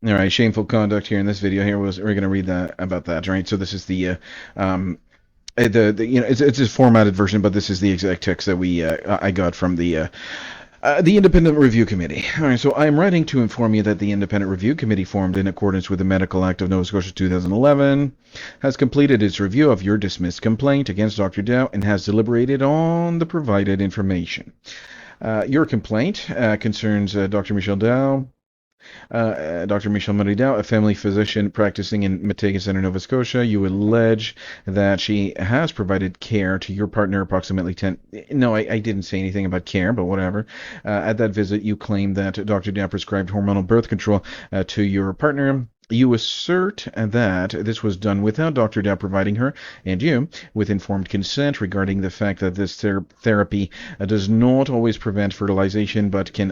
All right, shameful conduct here in this video here was we're going to read that about that, right? So this is um it's a formatted version, but this is the exact text that we I got from the Independent Review Committee. All right, so I am writing to inform you that the Independent Review Committee, formed in accordance with the Medical Act of Nova Scotia 2011, has completed its review of your dismissed complaint against Dr. Dow and has deliberated on the provided information. Your complaint concerns Dr. Michelle Dow, Dr. Michelle Maridow, a family physician practicing in Meteghan Center, Nova Scotia. You allege that she has provided care to your partner approximately 10. No, I didn't say anything about care, but whatever. At that visit, you claim that Dr. Dow prescribed hormonal birth control to your partner. You assert that this was done without Dr. Dow providing her and you with informed consent regarding the fact that this therapy does not always prevent fertilization, but can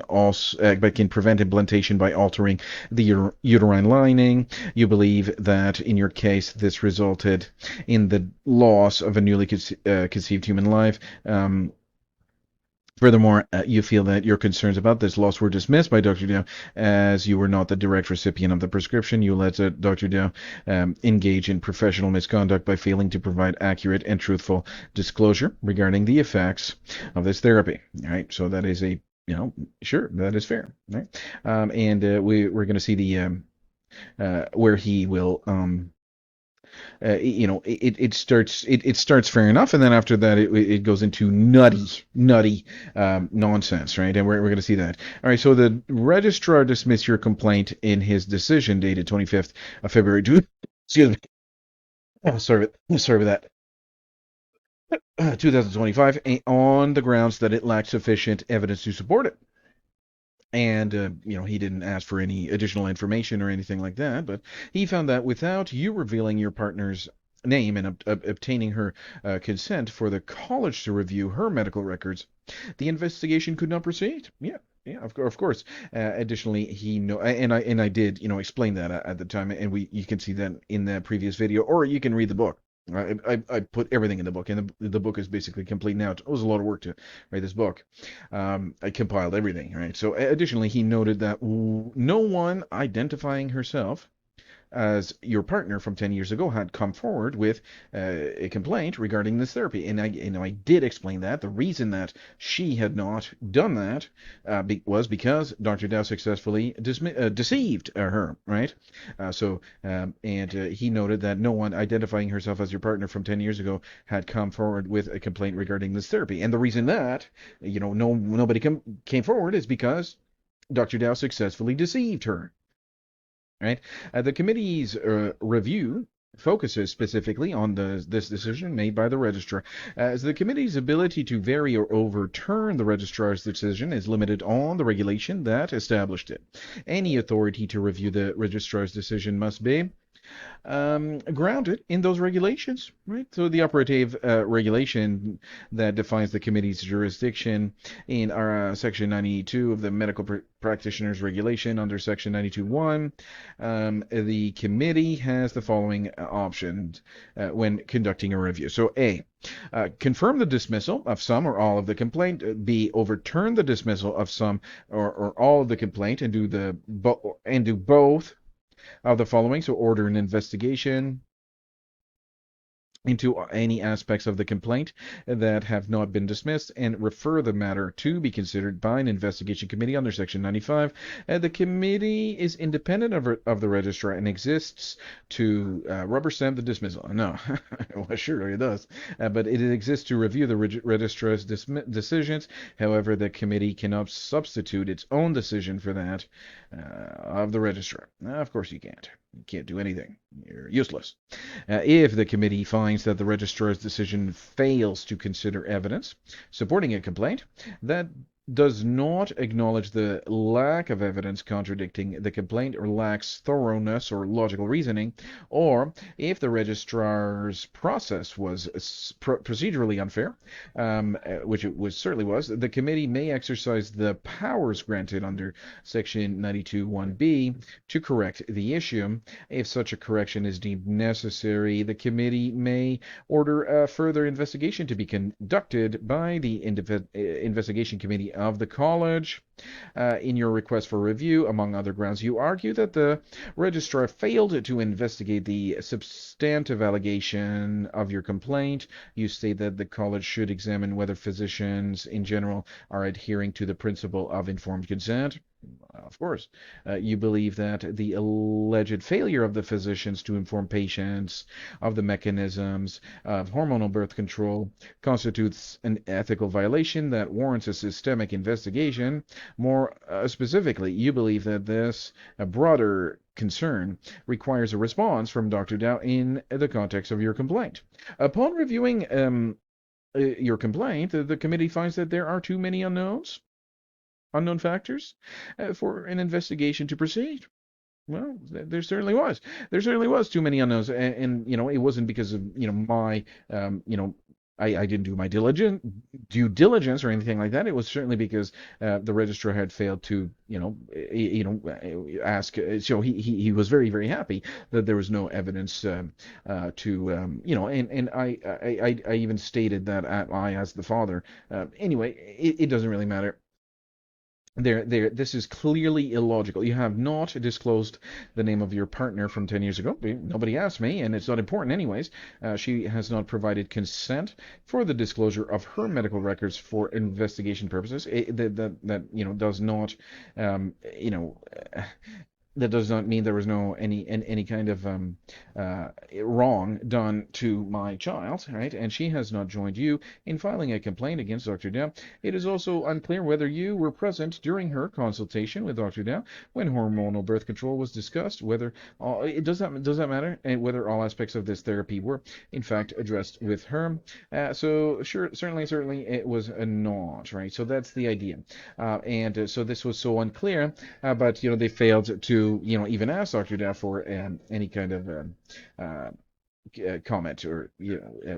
prevent implantation by altering the uterine lining. You believe that in your case this resulted in the loss of a newly conceived human life. Furthermore, you feel that your concerns about this loss were dismissed by Dr. Dow as you were not the direct recipient of the prescription. You let Dr. Dow engage in professional misconduct by failing to provide accurate and truthful disclosure regarding the effects of this therapy. All right, so that is sure, that is fair. Right? And we're going to see where he will it starts fair enough, and then after that it goes into nutty nonsense, right? And we're going to see that. All right, so the registrar dismissed your complaint in his decision dated 25th of February. Excuse me. Oh, sorry for that. 2025, on the grounds that it lacked sufficient evidence to support it. And he didn't ask for any additional information or anything like that, but he found that without you revealing your partner's name and obtaining her consent for the college to review her medical records, the investigation could not proceed. Yeah. Yeah, of course. Additionally, I did, explain that at the time, and you can see that in the previous video, or you can read the book. I put everything in the book, and the book is basically complete now. It was a lot of work to write this book. I compiled everything, right? So, additionally, he noted that no one identifying herself as your partner from 10 years ago had come forward with a complaint regarding this therapy. And I did explain that. The reason that she had not done that was because Dr. Dow successfully deceived her, right? He noted that no one identifying herself as your partner from 10 years ago had come forward with a complaint regarding this therapy. And the reason that, nobody came forward is because Dr. Dow successfully deceived her. Right? The committee's review focuses specifically on this decision made by the registrar, as the committee's ability to vary or overturn the registrar's decision is limited on the regulation that established it. Any authority to review the registrar's decision must be grounded in those regulations, right? So the operative regulation that defines the committee's jurisdiction in our Section 92 of the Medical Practitioners Regulation under Section 92.1, the committee has the following options when conducting a review. So A, confirm the dismissal of some or all of the complaint. B, overturn the dismissal of some or all of the complaint and do both of the following. So order an investigation into any aspects of the complaint that have not been dismissed and refer the matter to be considered by an investigation committee under Section 95. The committee is independent of the registrar and exists to rubber stamp the dismissal. No, well, sure it does, but it exists to review the registrar's decisions. However, the committee cannot substitute its own decision for that of the registrar. Of course you can't. You can't do anything. You're useless. If the committee finds that the registrar's decision fails to consider evidence supporting a complaint that does not acknowledge the lack of evidence contradicting the complaint or lacks thoroughness or logical reasoning, or if the registrar's process was procedurally unfair, which it certainly was, the committee may exercise the powers granted under Section 92(1)(b) to correct the issue. If such a correction is deemed necessary, the committee may order a further investigation to be conducted by the investigation committee of the college. In your request for review, among other grounds, you argue that the registrar failed to investigate the substantive allegation of your complaint. You state that the college should examine whether physicians in general are adhering to the principle of informed consent. Of course. You believe that the alleged failure of the physicians to inform patients of the mechanisms of hormonal birth control constitutes an ethical violation that warrants a systemic investigation. More specifically, you believe that this broader concern requires a response from Dr. Dow in the context of your complaint. Upon reviewing your complaint, the committee finds that there are too many unknown factors for an investigation to proceed. Well, there certainly was. There certainly was too many unknowns, and it wasn't because of my I didn't do my due diligence or anything like that. It was certainly because the registrar had failed to ask. So he was very very happy that there was no evidence and I even stated that I as the father. Anyway, it doesn't really matter. This is clearly illogical. You have not disclosed the name of your partner from 10 years ago. Nobody asked me, and it's not important anyways. She has not provided consent for the disclosure of her medical records for investigation purposes. That does not, that does not mean there was no any kind of wrong done to my child, right? And she has not joined you in filing a complaint against Dr. Dow. It is also unclear whether you were present during her consultation with Dr. Dow when hormonal birth control was discussed. Whether it does that matter, and whether all aspects of this therapy were in fact addressed with her. So sure, certainly it was not, right? So that's the idea, and so this was so unclear, but they failed to even ask Dr. Dow for any kind of comment or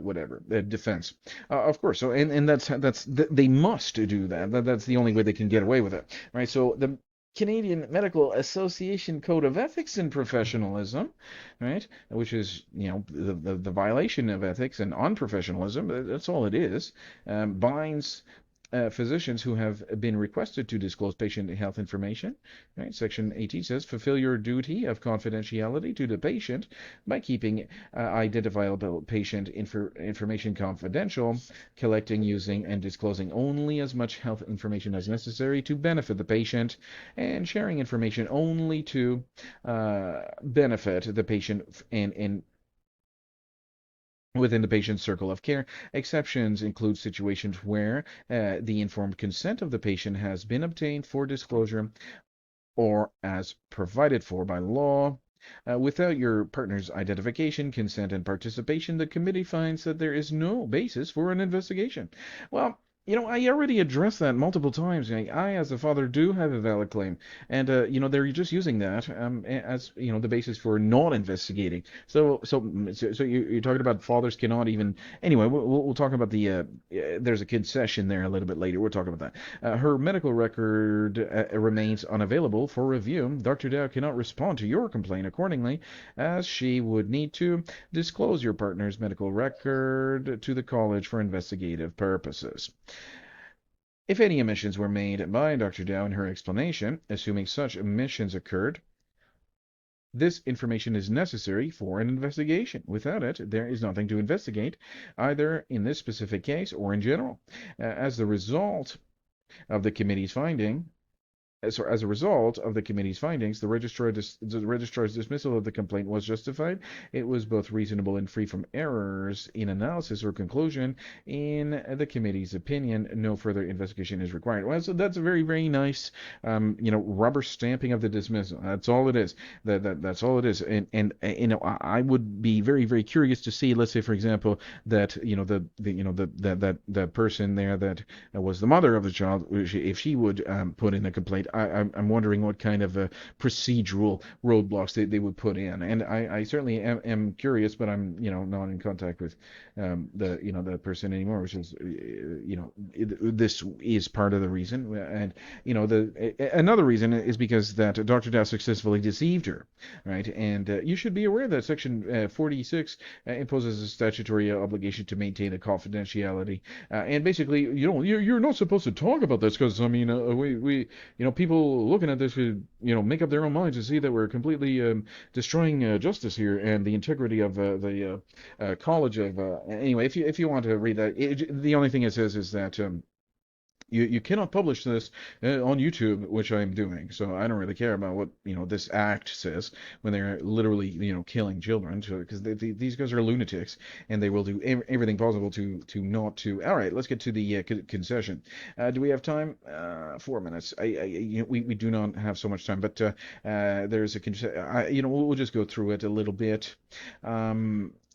whatever defense. Of course. So and that's they must do that. That's the only way they can get away with it, right? So the Canadian Medical Association Code of Ethics and Professionalism, right, which is the violation of ethics and unprofessionalism. That's all it is. Binds physicians who have been requested to disclose patient health information. Right? Section 18 says, fulfill your duty of confidentiality to the patient by keeping identifiable patient information confidential, collecting, using, and disclosing only as much health information as necessary to benefit the patient, and sharing information only to benefit the patient and within the patient's circle of care. Exceptions include situations where the informed consent of the patient has been obtained for disclosure or as provided for by law. Without your partner's identification, consent, and participation, the committee finds that there is no basis for an investigation. Well, I already addressed that multiple times. I, as a father, do have a valid claim, and they're just using that as the basis for not investigating. So you're talking about fathers cannot even. Anyway, we'll talk about the. There's a concession there a little bit later. We'll talk about that. Her medical record remains unavailable for review. Dr. Dow cannot respond to your complaint accordingly, as she would need to disclose your partner's medical record to the college for investigative purposes. If any omissions were made by Dr. Dow in her explanation, assuming such omissions occurred, this information is necessary for an investigation. Without it, there is nothing to investigate, either in this specific case or in general. As a result of the committee's findings, the registrar's dismissal of the complaint was justified. It was both reasonable and free from errors in analysis or conclusion. In the committee's opinion, no further investigation is required. Well, so that's a very, very nice, rubber stamping of the dismissal. That's all it is. That's all it is. And I would be very, very curious to see, let's say, for example, that the person there that was the mother of the child, if she would put in a complaint I'm wondering what kind of procedural roadblocks they would put in. And I certainly am curious, but I'm not in contact with the person anymore, which is this is part of the reason. And another reason is because that Dr. Dow successfully deceived her, right? And you should be aware that Section 46 imposes a statutory obligation to maintain a confidentiality, and basically, you're not supposed to talk about this because I mean, we people looking at this could make up their own minds and see that we're completely destroying justice here and the integrity of the college of anyway. If you want to read that, the only thing it says is that. You cannot publish this on YouTube, which I'm doing. So I don't really care about what this act says when they're literally killing children, because these guys are lunatics and they will do everything possible to not to. All right, let's get to the concession. Do we have time? 4 minutes. We do not have so much time, but there's a concession. We'll just go through it a little bit.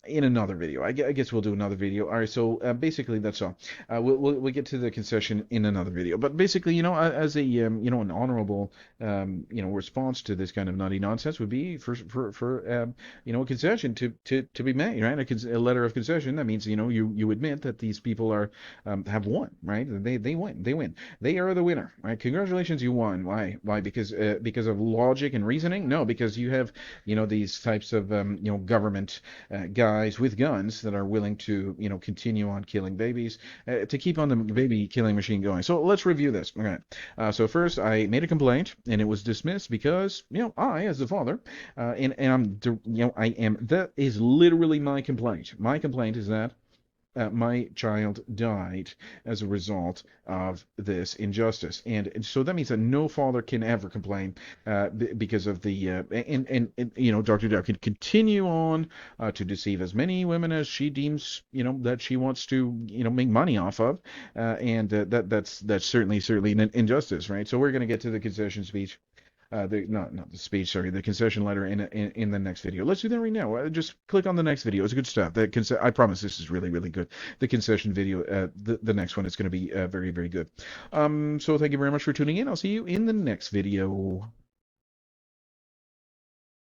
In another video. I guess we'll do another video. All right, so basically that's all. We'll get to the concession in another video. But basically, as a an honorable response to this kind of nutty nonsense would be for a concession to be made, right? A letter of concession. That means you admit that these people are have won, right? They win. They are the winner, right? Congratulations, you won. Why? Because of logic and reasoning? No, because you have these types of government guys with guns that are willing to continue on killing babies to keep on the baby killing machine going. So let's review this. Okay. So first I made a complaint and it was dismissed because I, as the father, and that is literally my complaint. My complaint is that my child died as a result of this injustice, and so that means that no father can ever complain because of the and Dr. Dow can continue on to deceive as many women as she deems that she wants to make money off of, and that's certainly an injustice, right? So we're going to get to the concession speech. Not the speech, sorry, the concession letter in the next video. Let's do that right now. Just click on the next video. It's good stuff. I promise this is really, really good. The concession video, the next one is going to be very, very good. So thank you very much for tuning in. I'll see you in the next video.